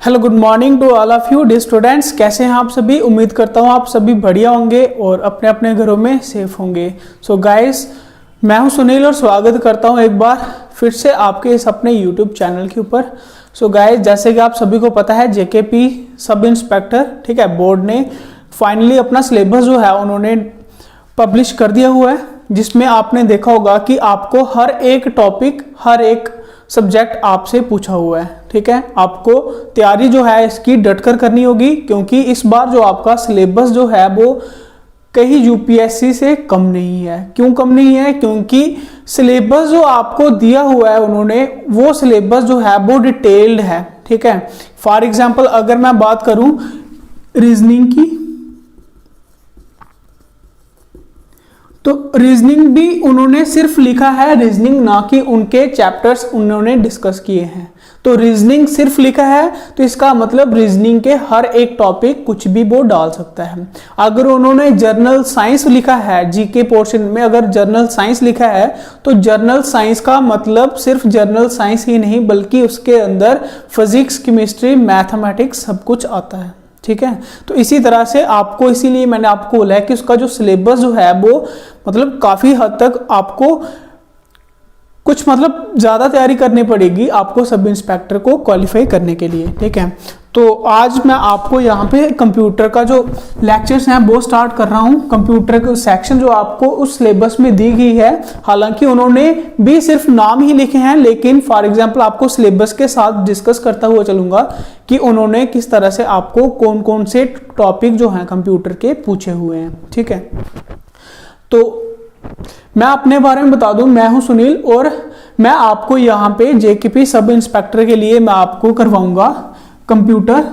Hello good morning to all of you the students. कैसे हैं आप सभी? उम्मीद करता हूँ आप सभी बढ़िया होंगे और अपने अपने घरों में सेफ होंगे। सो गाइस, मैं हूँ सुनील और स्वागत करता हूँ एक बार फिर से आपके इस अपने यूट्यूब चैनल के ऊपर। सो गाइस, जैसे कि आप सभी को पता है जेकेपी सब इंस्पेक्टर ठीक है बोर्ड ने फाइनली अपना सिलेबस जो है उन्होंने पब्लिश कर दिया हुआ है, जिसमें आपने देखा होगा कि आपको हर एक टॉपिक हर एक सब्जेक्ट आपसे पूछा हुआ है। ठीक है, आपको तैयारी जो है इसकी डटकर करनी होगी, क्योंकि इस बार जो आपका सिलेबस जो है वो कहीं यूपीएससी से कम नहीं है। क्यों कम नहीं है? क्योंकि सिलेबस जो आपको दिया हुआ है उन्होंने, वो सिलेबस जो है वो डिटेल्ड है। ठीक है, फॉर एग्जाम्पल अगर मैं बात करूं रीजनिंग की, तो रीजनिंग भी उन्होंने सिर्फ लिखा है रीजनिंग, ना कि उनके चैप्टर्स उन्होंने डिस्कस किए हैं। तो रीजनिंग सिर्फ लिखा है तो इसका मतलब रीजनिंग के हर एक टॉपिक कुछ भी वो डाल सकता है। अगर उन्होंने जर्नल साइंस लिखा है, जीके पोर्शन में अगर जर्नल साइंस लिखा है तो जर्नल साइंस का मतलब सिर्फ जर्नल साइंस ही नहीं, बल्कि उसके अंदर फिजिक्स, केमिस्ट्री, मैथमेटिक्स सब कुछ आता है। ठीक है, तो इसी तरह से आपको, इसीलिए मैंने आपको बोला है कि उसका जो सिलेबस जो है वो मतलब काफी हद तक आपको कुछ मतलब ज्यादा तैयारी करनी पड़ेगी आपको सब इंस्पेक्टर को क्वालिफाई करने के लिए। ठीक है, तो आज मैं आपको यहाँ पे कंप्यूटर का जो लेक्चर्स हैं वो स्टार्ट कर रहा हूँ। कंप्यूटर का सेक्शन जो आपको उस सिलेबस में दी गई है, हालांकि उन्होंने भी सिर्फ नाम ही लिखे हैं, लेकिन फॉर एग्जांपल आपको सिलेबस के साथ डिस्कस करता हुआ चलूंगा कि उन्होंने किस तरह से आपको कौन कौन से टॉपिक जो हैं कंप्यूटर के पूछे हुए हैं। ठीक है, तो मैं अपने बारे में बता दूं, मैं हूं सुनील और मैं आपको यहाँ पे जेकेपी सब इंस्पेक्टर के लिए मैं आपको करवाऊंगा कंप्यूटर,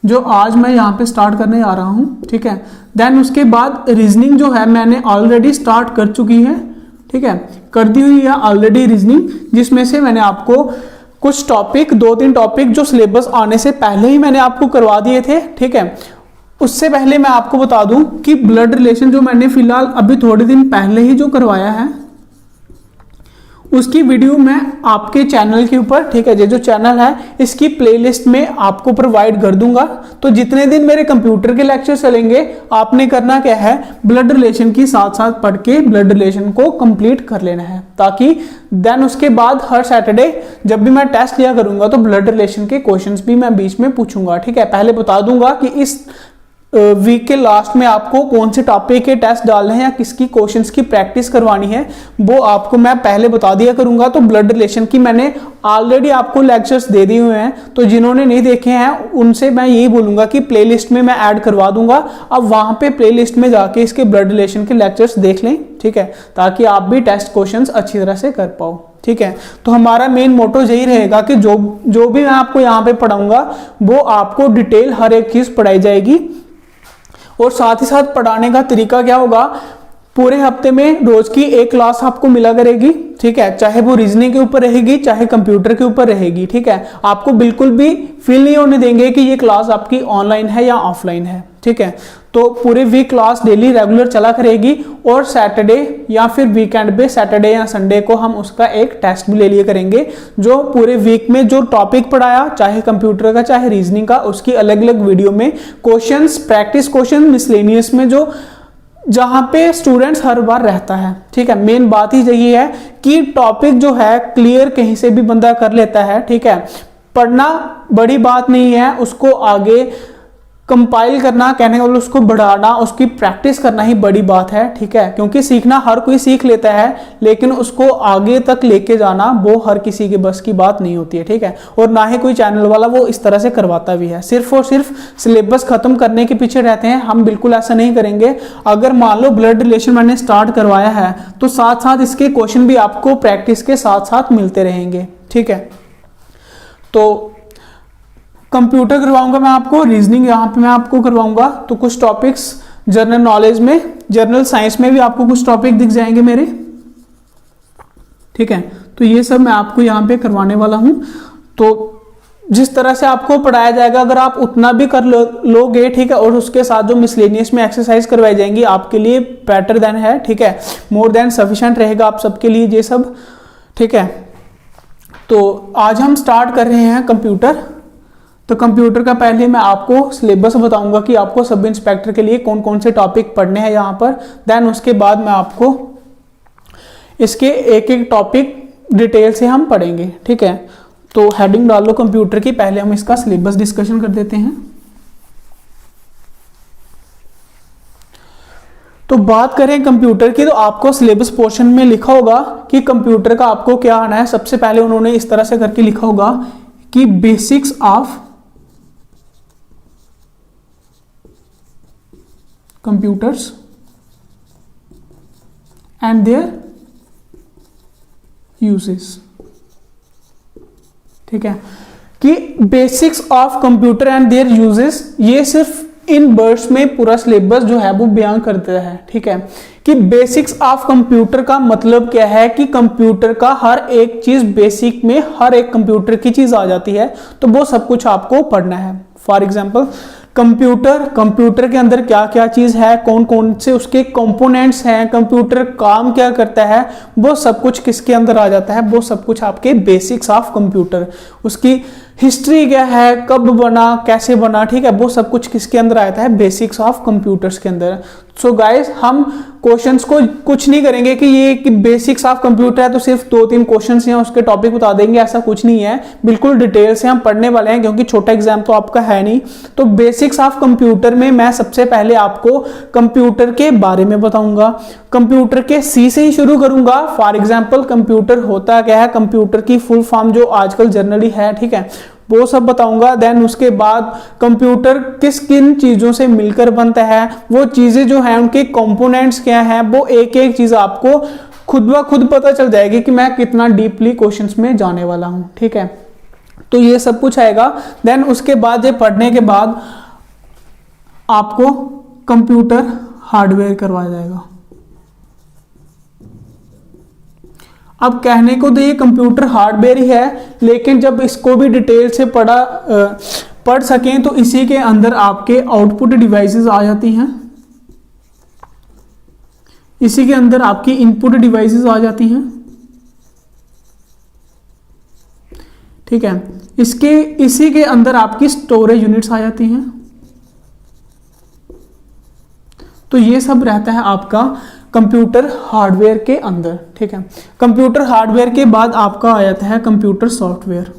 जो आज मैं यहाँ पे स्टार्ट करने जा रहा हूँ। ठीक है, देन उसके बाद रीजनिंग जो है मैंने ऑलरेडी स्टार्ट कर चुकी है। ठीक है, कर दी हुई है ऑलरेडी रीजनिंग, जिसमें से मैंने आपको कुछ टॉपिक, 2-3 टॉपिक जो सिलेबस आने से पहले ही मैंने आपको करवा दिए थे। ठीक है, उससे पहले मैं आपको बता दूं कि ब्लड रिलेशन जो मैंने फिलहाल अभी थोड़े दिन पहले ही जो करवाया है, उसकी वीडियो मैं आपके चैनल के ऊपर, ठीक है, ये जो चैनल है इसकी प्लेलिस्ट में आपको प्रोवाइड कर दूंगा। तो जितने दिन मेरे कंप्यूटर के लेक्चर चलेंगे, आपने करना क्या है, ब्लड रिलेशन की साथ साथ पढ़ के ब्लड रिलेशन को कंप्लीट कर लेना है, ताकि देन उसके बाद हर सैटरडे जब भी मैं टेस्ट लिया करूंगा तो ब्लड रिलेशन के क्वेश्चंस भी मैं बीच में पूछूंगा। ठीक है, पहले बता दूंगा कि इस वीक के लास्ट में आपको कौन से टॉपिक के टेस्ट डालने हैं या किसकी क्वेश्चंस की प्रैक्टिस करवानी है, वो आपको मैं पहले बता दिया करूंगा। तो ब्लड रिलेशन की मैंने ऑलरेडी आपको लेक्चर्स दे दिए हुए हैं, तो जिन्होंने नहीं देखे हैं उनसे मैं यही बोलूंगा कि प्लेलिस्ट में मैं ऐड करवा दूंगा। अब वहां पे प्लेलिस्ट में जाके इसके ब्लड रिलेशन के लेक्चर्स देख लें। ठीक है, ताकि आप भी टेस्ट क्वेश्चंस अच्छी तरह से कर पाओ। ठीक है, तो हमारा मेन मोटो यही रहेगा कि जो भी मैं आपको यहाँ पे पढ़ाऊंगा वो आपको डिटेल हर एक चीज पढ़ाई जाएगी। और साथ ही साथ पढ़ाने का तरीका क्या होगा, पूरे हफ्ते में रोज की एक क्लास आपको मिला करेगी। ठीक है, चाहे वो रीजनिंग के ऊपर रहेगी चाहे कंप्यूटर के ऊपर रहेगी। ठीक है, आपको बिल्कुल भी फील नहीं होने देंगे कि ये क्लास आपकी ऑनलाइन है या ऑफलाइन है। ठीक है, तो पूरे वीक क्लास डेली रेगुलर चला करेगी, और सैटरडे या फिर वीकेंड पे सैटरडे या संडे को हम उसका एक टेस्ट भी ले लिया करेंगे, जो पूरे वीक में जो टॉपिक पढ़ाया, चाहे कंप्यूटर का चाहे रीजनिंग का, उसकी अलग अलग वीडियो में क्वेश्चंस, प्रैक्टिस क्वेश्चन, मिसलेनियस में जो जहां पे स्टूडेंट्स हर बार रहता है। ठीक है, मेन बात ही यही है कि टॉपिक जो है क्लियर कहीं से भी बंदा कर लेता है। ठीक है, पढ़ना बड़ी बात नहीं है, उसको आगे कंपाइल करना, कहने का मतलब उसको बढ़ाना, उसकी प्रैक्टिस करना ही बड़ी बात है। ठीक है, क्योंकि सीखना हर कोई सीख लेता है, लेकिन उसको आगे तक लेके जाना वो हर किसी के बस की बात नहीं होती है। ठीक है, और ना ही कोई चैनल वाला वो इस तरह से करवाता भी है, सिर्फ और सिर्फ सिलेबस खत्म करने के पीछे रहते हैं। हम बिल्कुल ऐसा नहीं करेंगे। अगर मान लो ब्लड रिलेशन मैंने स्टार्ट करवाया है तो साथ साथ इसके क्वेश्चन भी आपको प्रैक्टिस के साथ साथ मिलते रहेंगे। ठीक है, तो कंप्यूटर करवाऊंगा मैं आपको, रीजनिंग यहाँ पे मैं आपको करवाऊंगा, तो कुछ टॉपिक्स जनरल नॉलेज में, जनरल साइंस में भी आपको कुछ टॉपिक दिख जाएंगे मेरे। ठीक है, तो ये सब मैं आपको यहाँ पे करवाने वाला हूँ। तो जिस तरह से आपको पढ़ाया जाएगा, अगर आप उतना भी कर लोगे, ठीक है, और उसके साथ जो मिसलेनियस में एक्सरसाइज करवाई जाएंगी आपके लिए बेटर देन है। ठीक है, मोर देन सफिशिएंट रहेगा आप सबके लिए ये सब। ठीक है, तो आज हम स्टार्ट कर रहे हैं कंप्यूटर। तो कंप्यूटर का पहले मैं आपको सिलेबस बताऊंगा कि आपको सब इंस्पेक्टर के लिए कौन कौन से टॉपिक पढ़ने हैं यहाँ पर। देन उसके बाद मैं आपको इसके एक एक टॉपिक डिटेल से हम पढ़ेंगे, ठीक है। तो हेडिंग डाल लो कंप्यूटर की, पहले हम इसका सिलेबस डिस्कशन कर देते हैं। तो बात करें कंप्यूटर की, तो आपको सिलेबस पोर्शन में लिखा होगा कि कंप्यूटर का आपको क्या आना है। सबसे पहले उन्होंने इस तरह से करके लिखा होगा कि basics of computers and there uses, ठीक है, कि basics of computer and there uses, ये सिर्फ इन वर्ड्स में पूरा सिलेबस जो है वो बयान करता है, ठीक है। कि बेसिक्स ऑफ कंप्यूटर का मतलब क्या है कि कंप्यूटर का हर एक चीज बेसिक में, हर एक कंप्यूटर की चीज आ जाती है, तो वो सब कुछ आपको पढ़ना है। फॉर एग्जांपल कंप्यूटर के अंदर क्या क्या चीज है, कौन कौन से उसके कंपोनेंट्स हैं, कंप्यूटर काम क्या करता है, वो सब कुछ किसके अंदर आ जाता है, वो सब कुछ आपके बेसिक्स ऑफ कंप्यूटर। उसकी हिस्ट्री क्या है, कब बना, कैसे बना, ठीक है, वो सब कुछ किसके अंदर आता है, बेसिक्स ऑफ कंप्यूटर्स के अंदर। सो गाइस, हम क्वेश्चंस को कुछ नहीं करेंगे कि ये कि बेसिक्स ऑफ कंप्यूटर है तो सिर्फ 2-3 क्वेश्चंस या उसके टॉपिक बता देंगे, ऐसा कुछ नहीं है। बिल्कुल डिटेल से हम पढ़ने वाले हैं, क्योंकि छोटा एग्जाम तो आपका है नहीं। तो बेसिक्स ऑफ कंप्यूटर में मैं सबसे पहले आपको कंप्यूटर के बारे में बताऊंगा। कंप्यूटर के सी से ही शुरू करूंगा। फॉर एग्जाम्पल कंप्यूटर होता क्या है, कंप्यूटर की फुल फॉर्म जो आजकल जनरली है, ठीक है, वो सब बताऊंगा। देन उसके बाद कंप्यूटर किस किन चीजों से मिलकर बनता है, वो चीजें जो है उनके कंपोनेंट्स क्या हैं, वो एक एक चीज आपको खुद ब खुद पता चल जाएगी कि मैं कितना डीपली क्वेश्चंस में जाने वाला हूं, ठीक है। तो ये सब कुछ आएगा। देन उसके बाद ये पढ़ने के बाद आपको कंप्यूटर हार्डवेयर करवाया जाएगा। अब कहने को तो ये कंप्यूटर हार्डवेयर ही है, लेकिन जब इसको भी डिटेल से पढ़ सकें तो इसी के अंदर आपके आउटपुट डिवाइसेस आ जाती हैं, इसी के अंदर आपकी इनपुट डिवाइसेस आ जाती हैं, ठीक है। इसी के अंदर आपकी स्टोरेज यूनिट्स आ जाती हैं। तो ये सब रहता है आपका कंप्यूटर हार्डवेयर के अंदर, ठीक है। कंप्यूटर हार्डवेयर के बाद आपका आ जाता है कंप्यूटर सॉफ्टवेयर,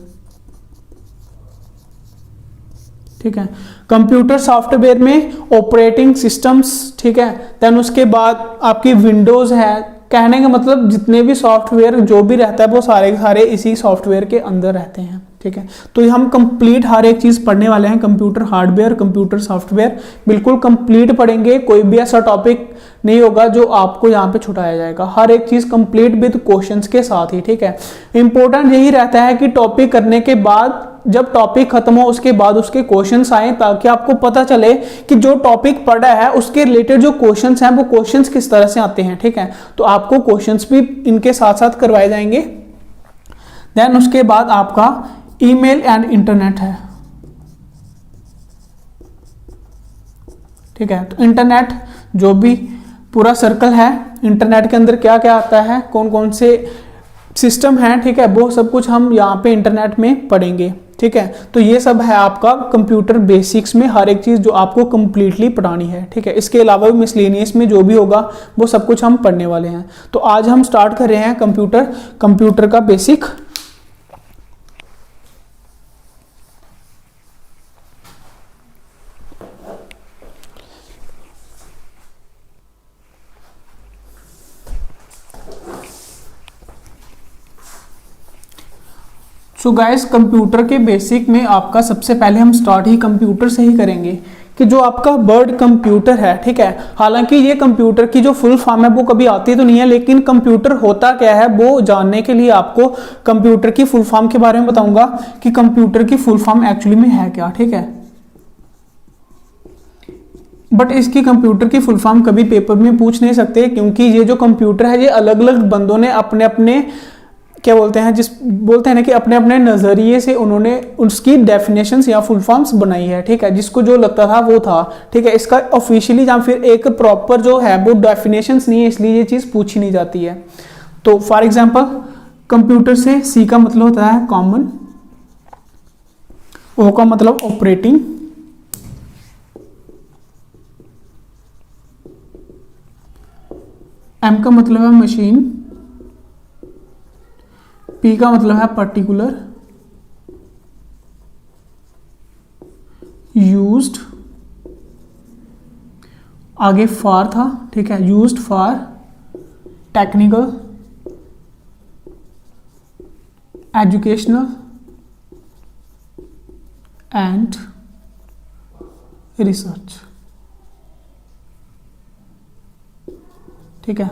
ठीक है। कंप्यूटर सॉफ्टवेयर में ऑपरेटिंग सिस्टम्स, ठीक है। देन उसके बाद आपकी विंडोज है। कहने का मतलब जितने भी सॉफ्टवेयर जो भी रहता है वो सारे सारे इसी सॉफ्टवेयर के अंदर रहते हैं, ठीक है। तो हम कंप्लीट हर एक चीज पढ़ने वाले हैं, कंप्यूटर हार्डवेयर, कंप्यूटर सॉफ्टवेयर, बिल्कुल कंप्लीट पढ़ेंगे। कोई भी ऐसा टॉपिक नहीं होगा जो आपको यहाँ पे छुटाया जाएगा, हर एक चीज कंप्लीट विद क्वेश्चंस के साथ ही, ठीक है। इंपॉर्टेंट यही रहता है कि टॉपिक करने के बाद, जब टॉपिक खत्म हो उसके बाद उसके क्वेश्चंस आए, ताकि आपको पता चले कि जो टॉपिक पढ़ा है उसके रिलेटेड जो क्वेश्चंस हैं वो क्वेश्चंस किस तरह से आते हैं, ठीक है। तो आपको क्वेश्चंस भी इनके साथ साथ करवाए जाएंगे। देन उसके बाद आपका ईमेल एंड इंटरनेट है, ठीक है। तो इंटरनेट जो भी पूरा सर्कल है, इंटरनेट के अंदर क्या क्या आता है, कौन कौन से सिस्टम हैं, ठीक है, वो सब कुछ हम यहाँ पे इंटरनेट में पढ़ेंगे, ठीक है। तो ये सब है आपका कंप्यूटर बेसिक्स में, हर एक चीज जो आपको कंप्लीटली पढ़ानी है, ठीक है। इसके अलावा मिसलेनियस में जो भी होगा वो सब कुछ हम पढ़ने वाले हैं। तो आज हम स्टार्ट कर रहे हैं कंप्यूटर का बेसिक। सो गाइस, कंप्यूटर के बेसिक में आपका सबसे पहले हम स्टार्ट ही कंप्यूटर से ही करेंगे कि जो आपका वर्ड कंप्यूटर है, ठीक है। हालांकि ये कंप्यूटर की जो फुल फॉर्म है वो कभी आती तो नहीं है, लेकिन कंप्यूटर होता क्या है वो जानने के लिए आपको कंप्यूटर की फुल फॉर्म के बारे में बताऊंगा कि कंप्यूटर की फुल फॉर्म एक्चुअली में है क्या, ठीक है। बट इसकी कंप्यूटर की फुल फॉर्म कभी पेपर में पूछ नहीं सकते, क्योंकि ये जो कंप्यूटर है ये अलग अलग बंदों ने अपने अपने क्या बोलते हैं ना कि अपने अपने नजरिए से उन्होंने उसकी डेफिनेशंस या फुल फॉर्म्स बनाई है, ठीक है। जिसको जो लगता था वो था, ठीक है। इसका ऑफिशियली या फिर एक प्रॉपर जो है वो डेफिनेशंस नहीं है, इसलिए ये चीज पूछी नहीं जाती है। तो फॉर एग्जांपल कंप्यूटर से सी का मतलब होता है कॉमन, ओ का मतलब ऑपरेटिंग, एम का मतलब है मशीन, पी का मतलब है पर्टिकुलर, यूज्ड, आगे फॉर था, ठीक है, used for technical, educational and research. ठीक है,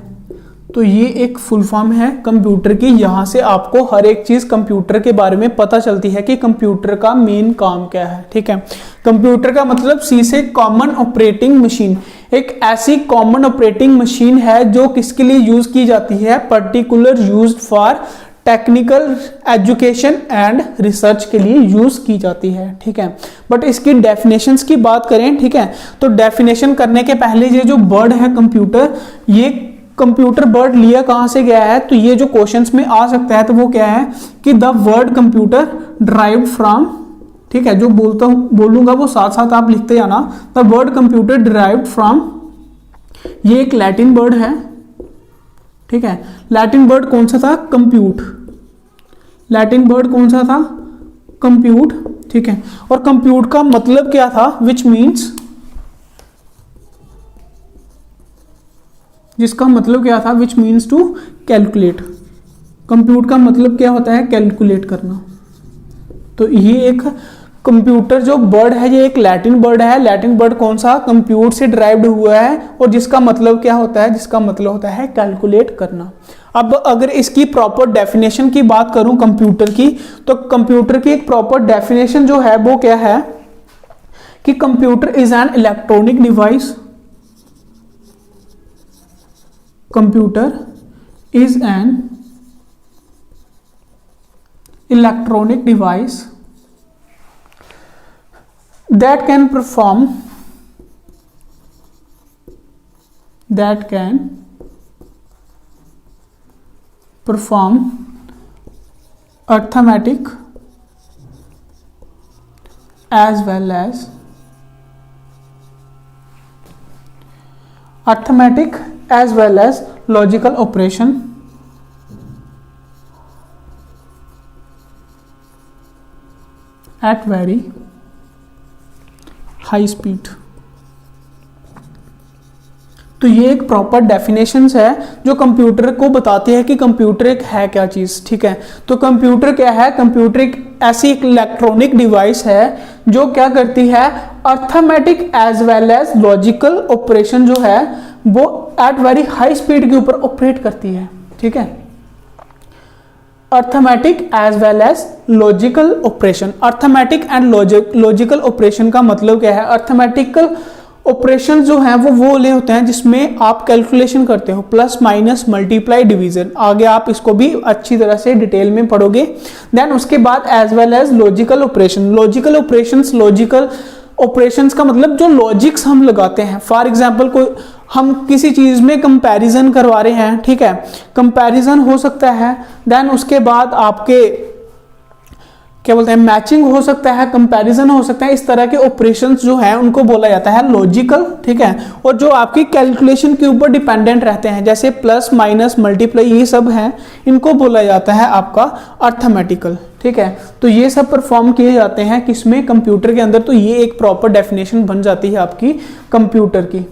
तो ये एक फुल फॉर्म है कंप्यूटर की। यहां से आपको हर एक चीज कंप्यूटर के बारे में पता चलती है कि कंप्यूटर का मेन काम क्या है। ठीक है, कंप्यूटर का मतलब सी से कॉमन ऑपरेटिंग मशीन, एक ऐसी कॉमन ऑपरेटिंग मशीन है जो किसके लिए यूज की जाती है, particular used for technical education and research के लिए यूज की जाती है। ठीक है, बट इसकी डेफिनेशंस की बात करें, ठीक है, तो डेफिनेशन करने के पहले ये जो वर्ड है कंप्यूटर, ये कंप्यूटर वर्ड लिया कहां से गया है, तो ये जो क्वेश्चंस में आ सकता है तो वो क्या है कि the word computer derived from, ठीक है, जो बोलूंगा वो साथ साथ आप लिखते जाना। The word computer derived from, ये एक लैटिन वर्ड है। ठीक है, लैटिन वर्ड कौन सा था, कंप्यूट, लैटिन वर्ड कौन सा था, कंप्यूट। ठीक है, और कंप्यूट का मतलब क्या था, विच मीन्स, जिसका मतलब क्या था, which means to calculate. Compute का मतलब क्या होता है, कैलकुलेट करना। तो ये एक कंप्यूटर जो वर्ड है ये एक लैटिन वर्ड है। लैटिन वर्ड कौन सा, कंप्यूट से ड्राइव्ड हुआ है और जिसका मतलब क्या होता है, जिसका मतलब होता है कैलकुलेट करना। अब अगर इसकी प्रॉपर डेफिनेशन की बात करूं कंप्यूटर की, तो कंप्यूटर की एक प्रॉपर डेफिनेशन जो है वो क्या है कि computer is an electronic device, computer is an electronic device that can perform arithmetic as well as logical operation at very high speed. तो ये एक प्रॉपर डेफिनेशंस है जो कंप्यूटर को बताती है कि कंप्यूटर एक है क्या चीज। ठीक है, तो कंप्यूटर क्या है, कंप्यूटर एक ऐसी एक इलेक्ट्रॉनिक डिवाइस है जो क्या करती है, arithmetic as well as logical operation जो है वो एट वेरी हाई स्पीड के ऊपर ऑपरेट करती है। ठीक है, arithmetic as well as logical operation. Arithmetic and logical operation का मतलब क्या है, अर्थमेटिकल ऑपरेशन जो है वो वाले होते हैं जिसमें आप कैलकुलेशन करते हो, प्लस माइनस मल्टीप्लाई डिवीजन। आगे आप इसको भी अच्छी तरह से डिटेल में पढ़ोगे। देन उसके बाद as well as logical operation. Logical operations का मतलब जो लॉजिक्स हम लगाते हैं। फॉर एग्जांपल कोई हम किसी चीज में कंपैरिजन करवा रहे हैं, ठीक है, कंपैरिजन हो सकता है, देन उसके बाद आपके क्या बोलते हैं, मैचिंग हो सकता है, कंपैरिजन हो सकता है। इस तरह के ऑपरेशंस जो है उनको बोला जाता है लॉजिकल। ठीक है, और जो आपकी कैलकुलेशन के ऊपर डिपेंडेंट रहते हैं जैसे प्लस माइनस मल्टीप्लाई, ये सब है, इनको बोला जाता है आपका अर्थमेटिकल। ठीक है, तो ये सब परफॉर्म किए जाते हैं किसमें, कंप्यूटर के अंदर। तो ये एक प्रॉपर डेफिनेशन बन जाती है आपकी कंप्यूटर की।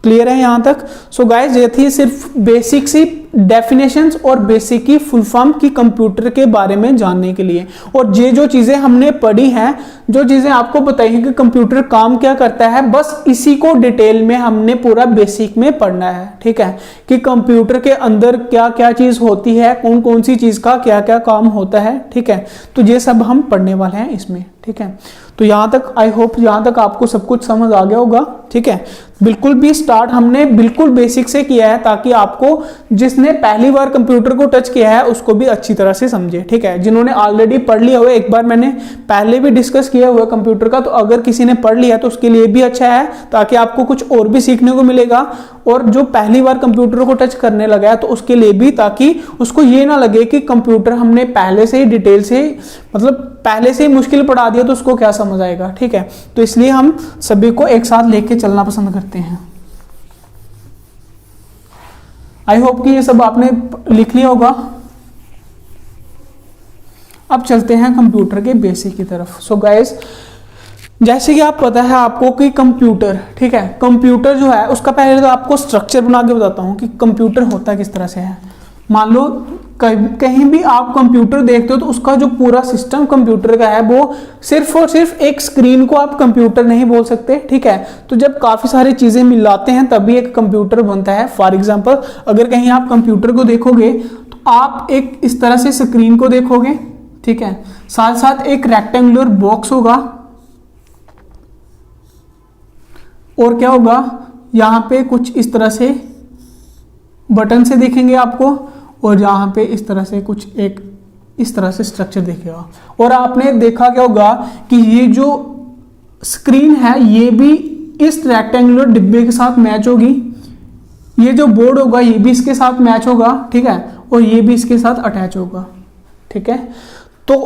क्लियर है यहां तक। सो गाइस ये थी सिर्फ बेसिक सी डेफिनेशंस और बेसिक की फुल फॉर्म की कंप्यूटर के बारे में जानने के लिए। और ये जो चीजें हमने पढ़ी हैं, जो चीजें आपको बताई हैं कि कंप्यूटर काम क्या करता है, बस इसी को डिटेल में हमने पूरा बेसिक में पढ़ना है। ठीक है, कि कंप्यूटर के अंदर क्या क्या चीज होती है, कौन कौन सी चीज का क्या क्या काम होता है। ठीक है, तो ये सब हम पढ़ने वाले हैं इसमें। ठीक है, तो यहां तक आई होप यहां तक आपको सब कुछ समझ आ गया होगा। ठीक है। बिल्कुल भी स्टार्ट हमने बिल्कुल बेसिक से किया है, ताकि आपको जिसने पहली बार कंप्यूटर को टच किया है उसको भी अच्छी तरह से समझे, ठीक है। जिन्होंने ऑलरेडी पढ़ लिया हुआ, एक बार मैंने पहले भी डिस्कस किया हुआ कंप्यूटर का, तो अगर किसी ने पढ़ लिया तो उसके लिए भी अच्छा है, ताकि आपको कुछ और भी सीखने को मिलेगा। और जो पहली बार कंप्यूटर को टच करने लगा है तो उसके लिए भी, ताकि उसको ये ना लगे कि कंप्यूटर हमने पहले से ही डिटेल से, मतलब पहले से ही मुश्किल पढ़ा दिया तो उसको क्या समझ आएगा, ठीक है। तो इसलिए हम सभी को एक साथ लेके चलना पसंद करते हैं। आई होप कि ये सब आपने लिख लिया होगा। अब चलते हैं कंप्यूटर के बेसिक की तरफ। सो गाइस, जैसे कि आप पता है आपको कि कंप्यूटर, ठीक है, कंप्यूटर जो है उसका पहले तो आपको स्ट्रक्चर बना के बताता हूं कि कंप्यूटर होता किस तरह से है। मान लो कहीं भी आप कंप्यूटर देखते हो तो उसका जो पूरा सिस्टम कंप्यूटर का है वो सिर्फ और सिर्फ एक स्क्रीन को आप कंप्यूटर नहीं बोल सकते, ठीक है। तो जब काफी सारी चीजें मिलाते हैं तभी एक कंप्यूटर बनता है। फॉर एग्जांपल, अगर कहीं आप कंप्यूटर को देखोगे तो आप एक इस तरह से स्क्रीन को देखोगे, ठीक है, साथ साथ एक रेक्टेंगुलर बॉक्स होगा, और क्या होगा, यहां पे कुछ इस तरह से बटन से दिखेंगे आपको, और यहाँ पे इस तरह से कुछ एक इस तरह से स्ट्रक्चर दिखेगा। और आपने देखा क्या होगा कि ये जो स्क्रीन है ये भी इस रेक्टेंगुलर डिब्बे के साथ मैच होगी, ये जो बोर्ड होगा ये भी इसके साथ मैच होगा, ठीक है, और ये भी इसके साथ अटैच होगा, ठीक है। तो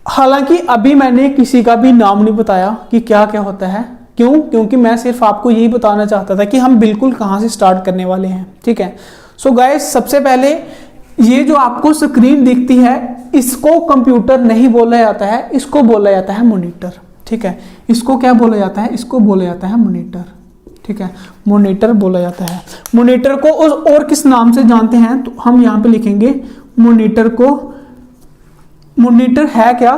हालांकि अभी मैंने किसी का भी नाम नहीं बताया कि क्या क्या होता है, क्यों? क्योंकि मैं सिर्फ आपको यही बताना चाहता था कि हम बिल्कुल कहाँ से स्टार्ट करने वाले हैं, ठीक है। सो गाइस, सबसे पहले ये जो आपको स्क्रीन दिखती है इसको कंप्यूटर नहीं बोला जाता है, इसको बोला जाता है मॉनिटर, ठीक है। इसको क्या बोला जाता है? इसको बोला जाता है मॉनिटर, ठीक है, मॉनिटर बोला जाता है। मॉनिटर को और किस नाम से जानते हैं तो हम यहाँ पे लिखेंगे मॉनिटर को। मॉनिटर है क्या,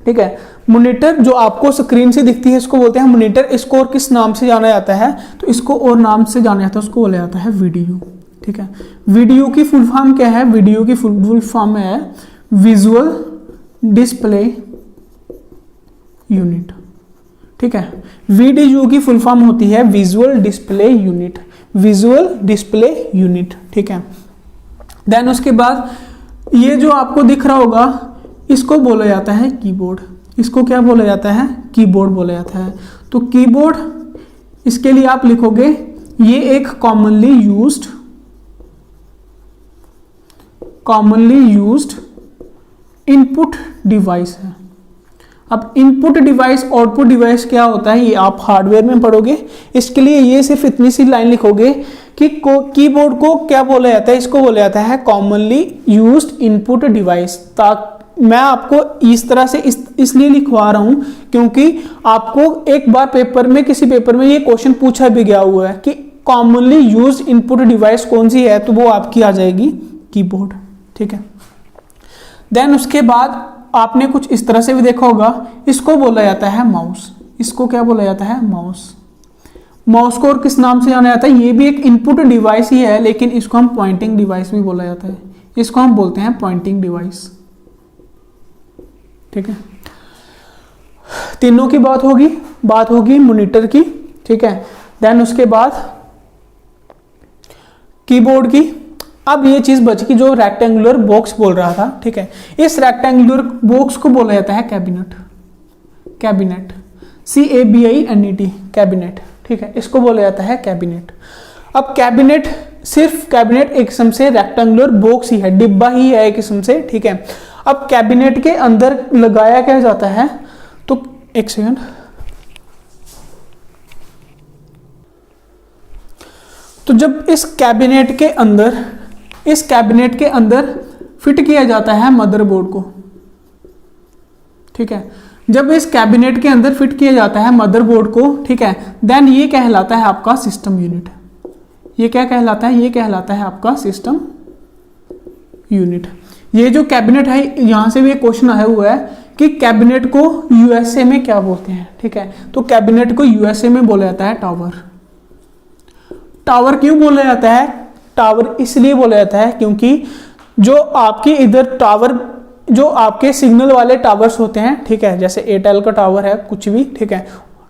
ठीक है, मॉनिटर जो आपको स्क्रीन से दिखती है इसको बोलते हैं मॉनिटर। इसको और किस नाम से जाना जाता है तो इसको और नाम से जाना जाता है, उसको बोला जाता है वीडियो, ठीक है। वीडियो की फुल फॉर्म क्या है? वीडियो की फुल फॉर्म है विजुअल डिस्प्ले यूनिट, ठीक है। वीडीयू की फुल फॉर्म होती है visual display unit, visual display unit, ठीक है। देन उसके बाद ये जो आपको दिख रहा होगा इसको बोला जाता है कीबोर्ड। इसको क्या बोला जाता है? कीबोर्ड बोला जाता है। तो कीबोर्ड, इसके लिए आप लिखोगे ये एक कॉमनली यूज्ड इनपुट डिवाइस है। अब इनपुट डिवाइस आउटपुट डिवाइस क्या होता है ये आप हार्डवेयर में पढ़ोगे। इसके लिए ये सिर्फ इतनी सी लाइन लिखोगे कि कीबोर्ड को क्या बोला जाता है? इसको बोला जाता है कॉमनली यूज्ड इनपुट डिवाइस। मैं आपको इस तरह से इसलिए लिखवा रहा हूं क्योंकि आपको एक बार पेपर में, किसी पेपर में ये क्वेश्चन पूछा भी गया हुआ है कि कॉमनली यूज्ड इनपुट डिवाइस कौन सी है, तो वो आपकी आ जाएगी कीबोर्ड, ठीक है। देन उसके बाद आपने कुछ इस तरह से भी देखा होगा, इसको बोला जाता है माउस। इसको क्या बोला जाता है? माउस। माउस को और किस नाम से जाना जाता है? ये भी एक इनपुट डिवाइस ही है, लेकिन इसको हम पॉइंटिंग डिवाइस भी बोला जाता है। इसको हम बोलते हैं पॉइंटिंग डिवाइस, ठीक है। तीनों की बात होगी मॉनिटर की, ठीक है। देन उसके बाद कीबोर्ड की। अब ये चीज बच गई जो रेक्टेंगुलर बॉक्स बोल रहा था, ठीक है। इस रेक्टेंगुलर बॉक्स को बोला जाता है कैबिनेट, कैबिनेट, CABINET, कैबिनेट, ठीक है। इसको बोला जाता है कैबिनेट। अब कैबिनेट, सिर्फ कैबिनेट एक किस्म से रेक्टेंगुलर बॉक्स ही है, डिब्बा ही है एक किस्म से, ठीक है। अब कैबिनेट के अंदर लगाया क्या जाता है? तो एक सेकंड, तो जब इस कैबिनेट के अंदर फिट किया जाता है मदरबोर्ड को, ठीक है। जब इस कैबिनेट के अंदर फिट किया जाता है मदरबोर्ड को, ठीक है, देन ये कहलाता है आपका सिस्टम यूनिट। ये क्या कहलाता है? ये कहलाता है आपका सिस्टम यूनिट। ये जो कैबिनेट है, यहां से भी एक क्वेश्चन आया हुआ है कि कैबिनेट को यूएसए में क्या बोलते हैं, ठीक है। तो कैबिनेट को यूएसए में बोला जाता है टावर। टावर क्यों बोला जाता है? टावर इसलिए बोला जाता है क्योंकि जो आपके इधर टावर, जो आपके सिग्नल वाले टावर्स होते हैं, ठीक है, जैसे एयरटेल का टावर है, कुछ भी, ठीक है,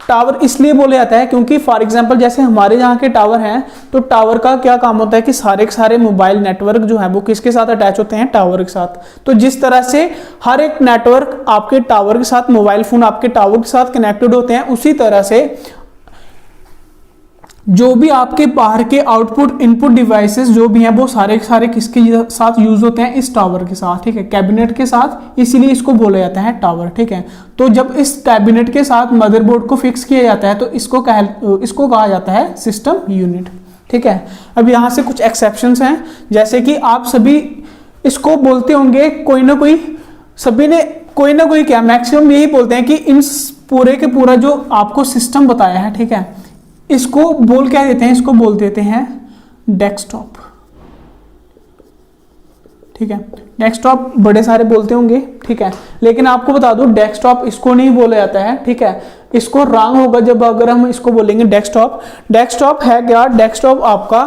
टावर इसलिए बोला जाता है क्योंकि फॉर एग्जांपल जैसे हमारे यहाँ के टावर हैं, तो टावर का क्या काम होता है कि सारे के सारे मोबाइल नेटवर्क जो है वो किसके साथ अटैच होते हैं, टावर के साथ। तो जिस तरह से हर एक नेटवर्क आपके टावर के साथ, मोबाइल फोन आपके टावर के साथ कनेक्टेड होते हैं, उसी तरह से जो भी आपके बाहर के आउटपुट इनपुट डिवाइसेस जो भी हैं वो सारे के सारे किसके साथ यूज होते हैं, इस टावर के साथ, ठीक है, कैबिनेट के साथ, इसीलिए इसको बोला जाता है टावर, ठीक है। तो जब इस कैबिनेट के साथ मदरबोर्ड को फिक्स किया जाता है तो इसको कहा जाता है सिस्टम यूनिट, ठीक है। अब यहाँ से कुछ एक्सेप्शंस हैं, जैसे कि आप सभी इसको बोलते होंगे, कोई ना कोई, सभी ने कोई ना कोई क्या मैक्सिमम यही बोलते हैं कि इन पूरे के पूरा जो आपको सिस्टम बताया है, ठीक है, इसको बोल क्या देते हैं, इसको बोल देते हैं डेस्कटॉप, ठीक है। डेस्कटॉप बड़े सारे बोलते होंगे, ठीक है, लेकिन आपको बता दूं डेस्कटॉप इसको नहीं बोला जाता है, ठीक है। इसको रॉन्ग होगा जब अगर हम इसको बोलेंगे डेस्कटॉप। डेस्कटॉप है क्या, डेस्कटॉप आपका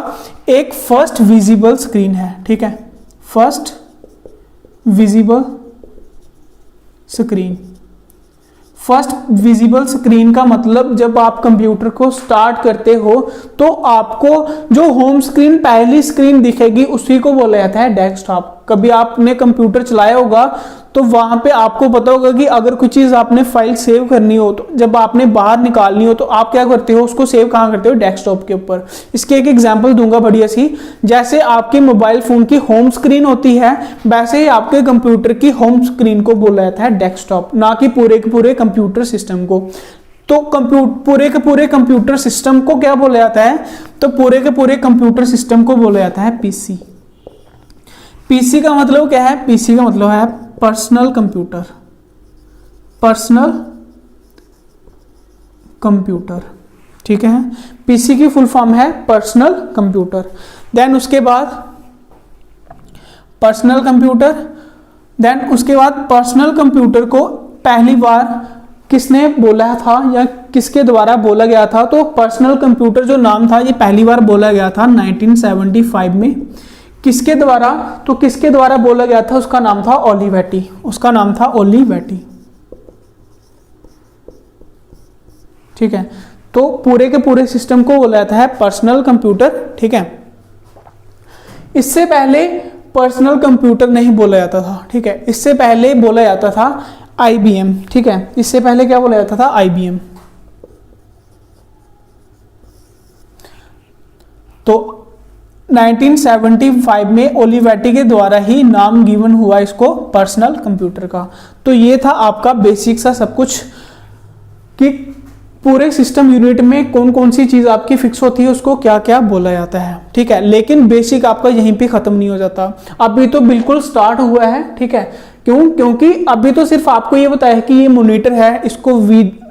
एक फर्स्ट विजिबल स्क्रीन है, ठीक है, first visible screen. First visible screen का मतलब जब आप कंप्यूटर को स्टार्ट करते हो तो आपको जो होम स्क्रीन पहली स्क्रीन दिखेगी उसी को बोला जाता है डेस्कटॉप। कभी आपने कंप्यूटर चलाया होगा तो वहां पे आपको पता होगा कि अगर कोई चीज आपने फाइल सेव करनी हो तो जब आपने बाहर निकालनी हो तो आप क्या करते हो, उसको सेव कहाँ करते हो, डेस्कटॉप के ऊपर। इसके एक एग्जांपल दूंगा बढ़िया सी, जैसे आपके मोबाइल फोन की होम स्क्रीन होती है वैसे ही आपके कंप्यूटर की होम स्क्रीन को बोला जाता है डेस्कटॉप, ना कि पूरे के पूरे कंप्यूटर सिस्टम को। तो पूरे के पूरे कंप्यूटर सिस्टम को क्या बोला जाता है, तो पूरे के पूरे कंप्यूटर सिस्टम को बोला जाता है पीसी। पीसी का मतलब क्या है, पीसी का मतलब है पर्सनल कंप्यूटर, पर्सनल कंप्यूटर, ठीक है। पीसी की फुल फॉर्म है पर्सनल कंप्यूटर। देन उसके बाद पर्सनल कंप्यूटर, देन उसके बाद पर्सनल कंप्यूटर को पहली बार किसने बोला था या किसके द्वारा बोला गया था, तो पर्सनल कंप्यूटर जो नाम था ये पहली बार बोला गया था 1975 में। किसके द्वारा, तो किसके द्वारा बोला गया था, उसका नाम था ओलिवेटी, उसका नाम था ओलिवेटी, ठीक है। तो पूरे के पूरे सिस्टम को बोला जाता है पर्सनल कंप्यूटर, ठीक है। इससे पहले पर्सनल कंप्यूटर नहीं बोला जाता था, ठीक है, इससे पहले बोला जाता था आईबीएम, ठीक है। इससे पहले क्या बोला जाता था, आईबीएम। तो 1975 में ओलिवेटी के द्वारा ही नाम गिवन हुआ इसको पर्सनल कंप्यूटर का। तो ये था आपका बेसिक सा सब कुछ कि पूरे सिस्टम यूनिट में कौन कौन सी चीज आपकी फिक्स होती है, उसको क्या क्या बोला जाता है, ठीक है। लेकिन बेसिक आपका यहीं पे खत्म नहीं हो जाता, अभी तो बिल्कुल स्टार्ट हुआ है, ठीक है। क्यों, क्योंकि अभी तो सिर्फ आपको ये बताया कि ये मॉनिटर है, इसको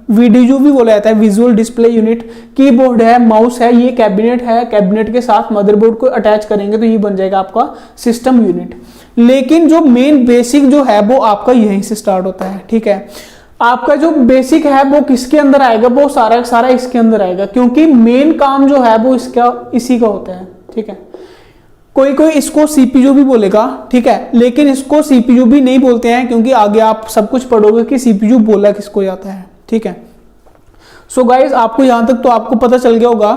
वीडीयू भी बोला जाता है, विजुअल डिस्प्ले यूनिट, कीबोर्ड है, माउस है, ये कैबिनेट है, कैबिनेट के साथ मदरबोर्ड को अटैच करेंगे तो ये बन जाएगा आपका सिस्टम यूनिट। लेकिन जो मेन बेसिक जो है वो आपका यहीं से स्टार्ट होता है, ठीक है। आपका जो बेसिक है वो किसके अंदर आएगा, वो सारा सारा इसके अंदर आएगा, क्योंकि मेन काम जो है वो इसी का होता है, ठीक है। कोई कोई इसको सीपीयू भी बोलेगा, ठीक है, लेकिन इसको सीपीयू भी नहीं बोलते हैं क्योंकि आगे आप सब कुछ पढ़ोगे कि सीपीयू बोला किसको जाता है, ठीक है। सो गाइज आपको यहां तक तो आपको पता चल गया होगा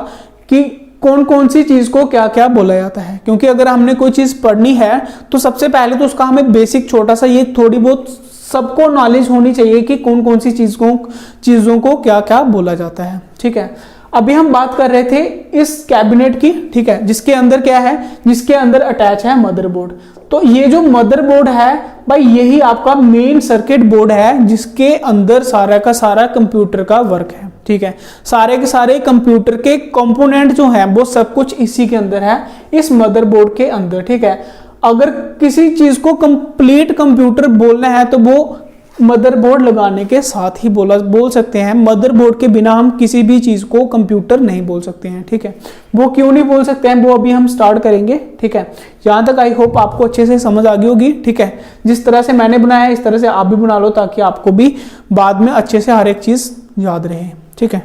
कि कौन कौन सी चीज को क्या क्या बोला जाता है, क्योंकि अगर हमने कोई चीज पढ़नी है तो सबसे पहले तो उसका हमें बेसिक छोटा सा ये थोड़ी बहुत सबको नॉलेज होनी चाहिए कि कौन कौन सी चीजों को क्या क्या बोला जाता है, ठीक है। अभी हम बात कर रहे थे इस कैबिनेट की, ठीक है, जिसके अंदर क्या है, जिसके अंदर अटैच है मदरबोर्ड। तो ये जो मदरबोर्ड है भाई यही आपका मेन सर्किट बोर्ड है जिसके अंदर सारा का सारा कंप्यूटर का वर्क है, ठीक है। सारे के सारे कंप्यूटर के कंपोनेंट जो हैं वो सब कुछ इसी के अंदर है, इस मदरबोर्ड के अंदर, ठीक है। अगर किसी चीज को कंप्लीट कंप्यूटर बोलना है तो वो मदरबोर्ड लगाने के साथ ही बोल सकते हैं। मदरबोर्ड के बिना हम किसी भी चीज को कंप्यूटर नहीं बोल सकते हैं, ठीक है। वो क्यों नहीं बोल सकते हैं वो अभी हम स्टार्ट करेंगे, ठीक है। यहां तक आई होप आपको अच्छे से समझ आ गई होगी, ठीक है। जिस तरह से मैंने बनाया है इस तरह से आप भी बना लो ताकि आपको भी बाद में अच्छे से हर एक चीज याद रहे, ठीक है।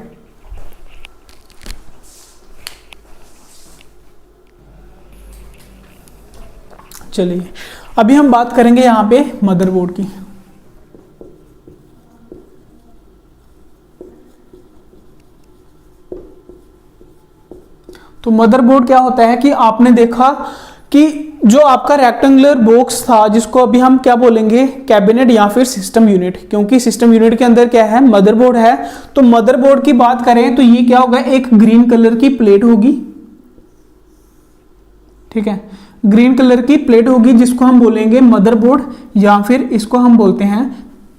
चलिए अभी हम बात करेंगे यहां पे मदरबोर्ड की। तो मदरबोर्ड क्या होता है कि आपने देखा कि जो आपका रेक्टेंगुलर बॉक्स था जिसको अभी हम क्या बोलेंगे, कैबिनेट या फिर सिस्टम यूनिट, क्योंकि सिस्टम यूनिट के अंदर क्या है, मदरबोर्ड है। तो मदरबोर्ड की बात करें तो ये क्या होगा, एक ग्रीन कलर की प्लेट होगी, ठीक है, ग्रीन कलर की प्लेट होगी जिसको हम बोलेंगे मदरबोर्ड या फिर इसको हम बोलते हैं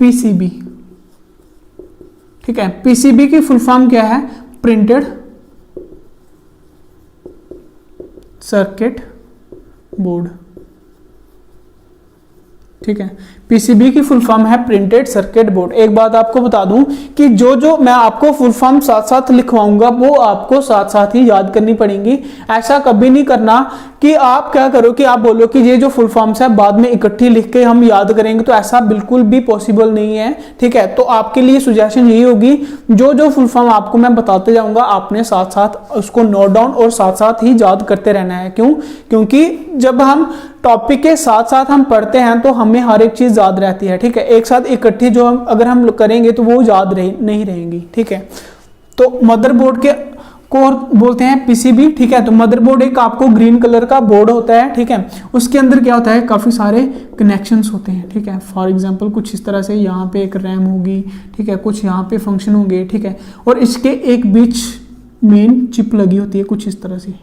पीसीबी, ठीक है। पीसीबी की फुल फॉर्म क्या है, प्रिंटेड सर्किट बोर्ड, ठीक है। पीसीबी की फुल फॉर्म है प्रिंटेड सर्किट बोर्ड। एक बात आपको बता दूं कि जो मैं आपको फुल फॉर्म साथ साथ लिखवाऊंगा वो आपको साथ साथ ही याद करनी पड़ेंगी। ऐसा कभी नहीं करना कि आप क्या करो कि आप बोलो कि ये जो फुल फॉर्म्स है बाद में इकट्ठी लिख के हम याद करेंगे, तो ऐसा बिल्कुल भी पॉसिबल नहीं है, ठीक है। तो आपके लिए सुजेशन यही होगी, जो फुल फॉर्म आपको मैं बताते जाऊंगा आपने साथ साथ उसको नोट डाउन और साथ साथ ही याद करते रहना है। क्यों? क्योंकि जब हम टॉपिक के साथ साथ हम पढ़ते हैं तो हमें हर एक चीज याद रहती है, ठीक है। एक साथ इकट्ठी जो अगर हम करेंगे तो वो याद नहीं रहेंगी, ठीक है। तो मदरबोर्ड के को बोलते हैं पीसीबी, ठीक है। तो मदरबोर्ड एक आपको ग्रीन कलर का बोर्ड होता है, ठीक है। उसके अंदर क्या होता है, काफी सारे कनेक्शंस होते हैं, ठीक है। फॉर एग्जांपल कुछ इस तरह से यहाँ पे एक रैम होगी, ठीक है, कुछ यहाँ पे फंक्शन होंगे, ठीक है। और इसके एक बीच मेन चिप लगी होती है कुछ इस तरह से,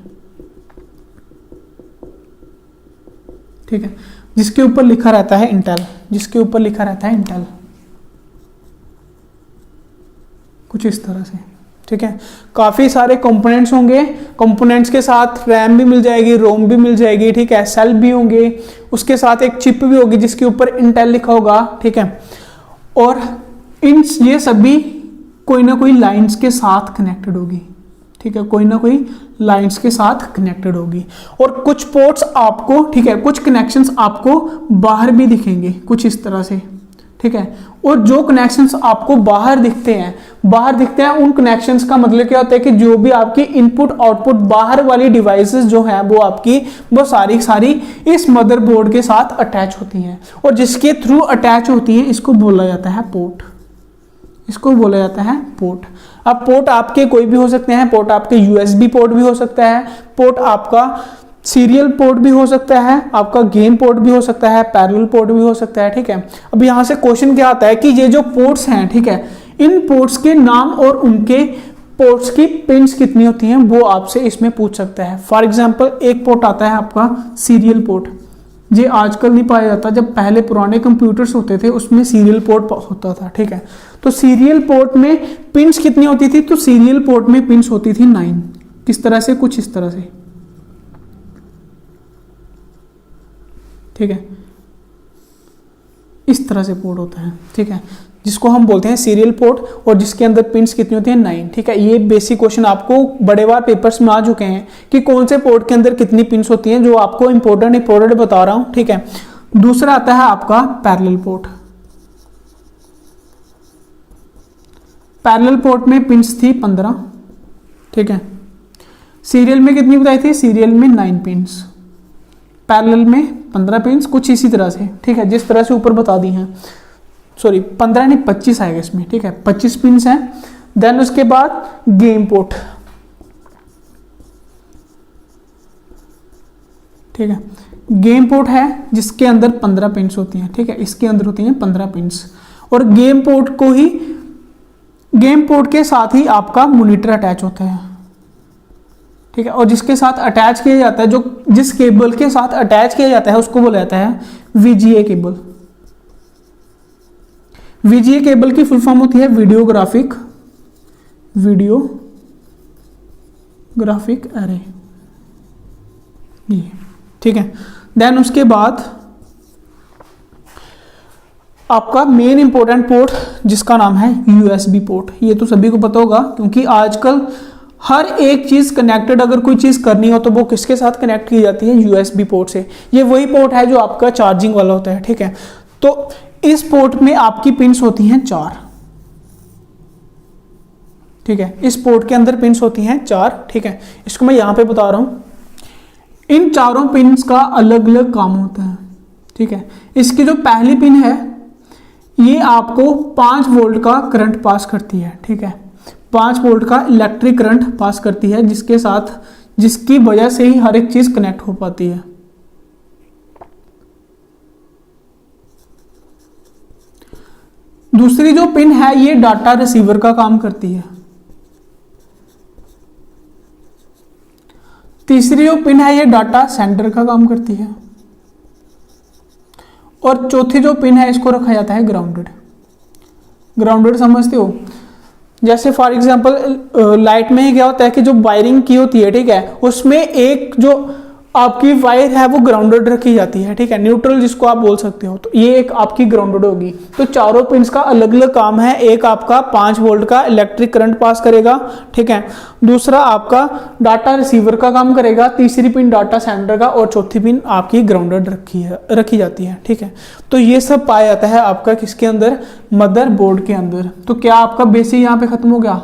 ठीक है, जिसके ऊपर लिखा रहता है इंटेल, जिसके ऊपर लिखा रहता है इंटेल, कुछ इस तरह से, ठीक है। काफी सारे कंपोनेंट्स होंगे, कंपोनेंट्स के साथ रैम भी मिल जाएगी, रोम भी मिल जाएगी, ठीक है, सेल भी होंगे, उसके साथ एक चिप भी होगी जिसके ऊपर इंटेल लिखा होगा, ठीक है। और ये सभी कोई ना कोई लाइंस के साथ कनेक्टेड होगी, ठीक है, कोई ना कोई लाइंस के साथ कनेक्टेड होगी। और कुछ पोर्ट्स आपको, ठीक है, कुछ कनेक्शंस आपको बाहर भी दिखेंगे कुछ इस तरह से, ठीक है। और जो कनेक्शंस आपको बाहर दिखते हैं उन कनेक्शंस का मतलब क्या होता है कि जो भी आपकी इनपुट आउटपुट बाहर वाली डिवाइसेस जो है वो सारी इस मदरबोर्ड के साथ अटैच होती हैं, और जिसके थ्रू अटैच होती है इसको बोला जाता है पोर्ट, इसको बोला जाता है पोर्ट। अब पोर्ट आपके कोई भी हो सकते हैं, पोर्ट आपके यूएसबी पोर्ट भी हो सकता है, पोर्ट आपका सीरियल पोर्ट भी हो सकता है, आपका गेन पोर्ट भी हो सकता है, पैरेलल पोर्ट भी हो सकता है, ठीक है। अब यहां से क्वेश्चन क्या आता है कि ये जो पोर्ट्स हैं, ठीक है, इन पोर्ट्स के नाम और उनके पोर्ट्स की पिन्स कितनी होती हैं वो आपसे इसमें पूछ सकता है। फॉर एग्जांपल एक पोर्ट आता है आपका सीरियल पोर्ट, ये आजकल नहीं पाया जाता, जब पहले पुराने कंप्यूटर्स होते थे उसमें सीरियल पोर्ट होता था, ठीक है। तो सीरियल पोर्ट में पिन्स कितनी होती थी, तो सीरियल पोर्ट में पिन्स होती थी 9, किस तरह से, कुछ इस तरह से, ठीक है, इस तरह से पोर्ट होता है, ठीक है, जिसको हम बोलते हैं सीरियल पोर्ट, और जिसके अंदर पिन्स कितनी होती हैं 9, ठीक है। ये बेसिक क्वेश्चन आपको बड़े बार पेपर्स में आ चुके हैं कि कौन से पोर्ट के अंदर कितनी पिन्स होती हैं, जो आपको इंपॉर्टेंट बता रहा हूं, ठीक है। दूसरा आता है आपका पैरेलल पोर्ट। पैरेलल पोर्ट में पिन्स थी 15, ठीक है। सीरियल में कितनी बताई थी, सीरियल में 9 पिन्स, पैरेलल में 15 पिन्स, कुछ इसी तरह से, ठीक है, जिस तरह से ऊपर बता दी हैं। सॉरी 15 नहीं 25 आएगा इसमें, ठीक है, 25 पिन्स हैं। देन उसके बाद गेम पोर्ट, ठीक है, गेम पोर्ट है जिसके अंदर 15 पिन्स होती हैं, ठीक है, इसके अंदर होती हैं 15 पिन्स। और गेम पोर्ट के साथ ही आपका मॉनिटर अटैच होता है, ठीक है। और जिसके साथ अटैच किया जाता है, जिस केबल के साथ अटैच किया जाता है उसको बोला जाता है वीजीए केबल। वीजीए केबल की फुल फॉर्म होती है वीडियो ग्राफिक एरे, ये, ठीक है। देन उसके बाद आपका मेन इंपॉर्टेंट पोर्ट जिसका नाम है यूएसबी पोर्ट। ये तो सभी को पता होगा क्योंकि आजकल हर एक चीज कनेक्टेड, अगर कोई चीज करनी हो तो वो किसके साथ कनेक्ट की जाती है, यूएसबी पोर्ट से। ये वही पोर्ट है जो आपका चार्जिंग वाला होता है, ठीक है। तो इस पोर्ट में आपकी पिन्स होती हैं 4, ठीक है, इस पोर्ट के अंदर पिन्स होती हैं 4, ठीक है। इसको मैं यहां पे बता रहा हूं। इन चारों पिन्स का अलग अलग काम होता है, ठीक है। इसकी जो पहली पिन है ये आपको 5 वोल्ट का करंट पास करती है, ठीक है, 5 वोल्ट का इलेक्ट्रिक करंट पास करती है, जिसके साथ जिसकी वजह से ही हर एक चीज कनेक्ट हो पाती है। दूसरी जो पिन है ये डाटा रिसीवर का काम करती है। तीसरी जो पिन है ये डाटा सेंडर का काम करती है। और चौथी जो पिन है इसको रखा जाता है ग्राउंडेड। ग्राउंडेड समझते हो? जैसे फॉर एग्जांपल लाइट में ही क्या होता है कि जो वायरिंग की होती है, ठीक है, उसमें एक जो आपकी वायर है वो ग्राउंडेड रखी जाती है, ठीक है, न्यूट्रल जिसको आप बोल सकते हो। तो ये एक आपकी ग्राउंडेड होगी। तो चारों पिन्स का अलग अलग काम है। एक आपका 5 वोल्ट का इलेक्ट्रिक करंट पास करेगा, ठीक है, दूसरा आपका डाटा रिसीवर का काम करेगा, तीसरी पिन डाटा सेंडर का, और चौथी पिन आपकी ग्राउंडेड रखी जाती है, ठीक है। तो ये सब पाया जाता है आपका किसके अंदर? मदरबोर्ड के अंदर। तो क्या आपका बेसिक यहाँ पे खत्म हो गया?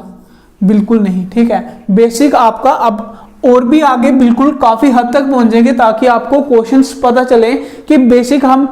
बिल्कुल नहीं, ठीक है। बेसिक आपका अब और भी आगे बिल्कुल काफी हद तक पहुंचेंगे ताकि आपको क्वेश्चंस पता चले कि बेसिक हम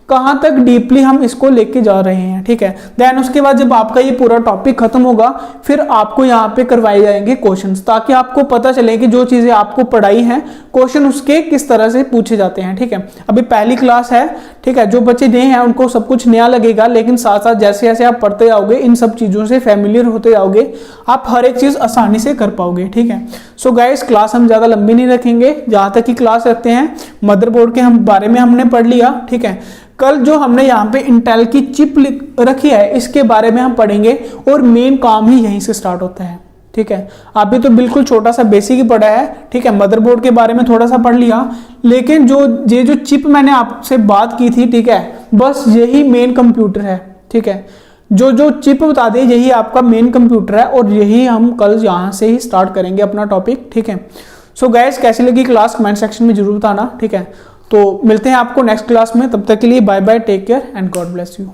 कहां तक डीपली हम इसको लेके जा रहे हैं, ठीक है। देन उसके बाद जब आपका ये पूरा टॉपिक खत्म होगा फिर आपको यहाँ पे करवाए जाएंगे क्वेश्चंस, ताकि आपको पता चले कि जो चीजें आपको पढ़ाई हैं क्वेश्चन उसके किस तरह से पूछे जाते हैं, ठीक है। अभी पहली क्लास है, ठीक है, जो बच्चे नए हैं उनको सब कुछ नया लगेगा, लेकिन साथ साथ जैसे जैसे आप पढ़ते जाओगे इन सब चीजों से फैमिलियर होते जाओगे, आप हर एक चीज आसानी से कर पाओगे, ठीक है। सो गाइस क्लास हम ज्यादा लंबी नहीं रखेंगे, जहां तक की क्लास रखते हैं मदरबोर्ड के बारे में हमने पढ़ लिया, ठीक है। कल जो हमने यहाँ पे इंटेल की चिप रखी है इसके बारे में हम पढ़ेंगे और मेन काम ही यहीं से स्टार्ट होता है, ठीक है। अभी तो बिल्कुल छोटा सा बेसिक ही पढ़ा है, ठीक है, मदरबोर्ड के बारे में थोड़ा सा पढ़ लिया, लेकिन जो चिप मैंने आपसे बात की थी, ठीक है, बस यही मेन कंप्यूटर है, ठीक है। जो चिप बता दे यही आपका मेन कंप्यूटर है और यही हम कल यहाँ से ही स्टार्ट करेंगे अपना टॉपिक, ठीक है। सो गाइस कैसी लगी क्लास कमेंट सेक्शन में जरूर बताना, ठीक है। तो मिलते हैं आपको नेक्स्ट क्लास में, तब तक के लिए bye bye, take care and God bless you.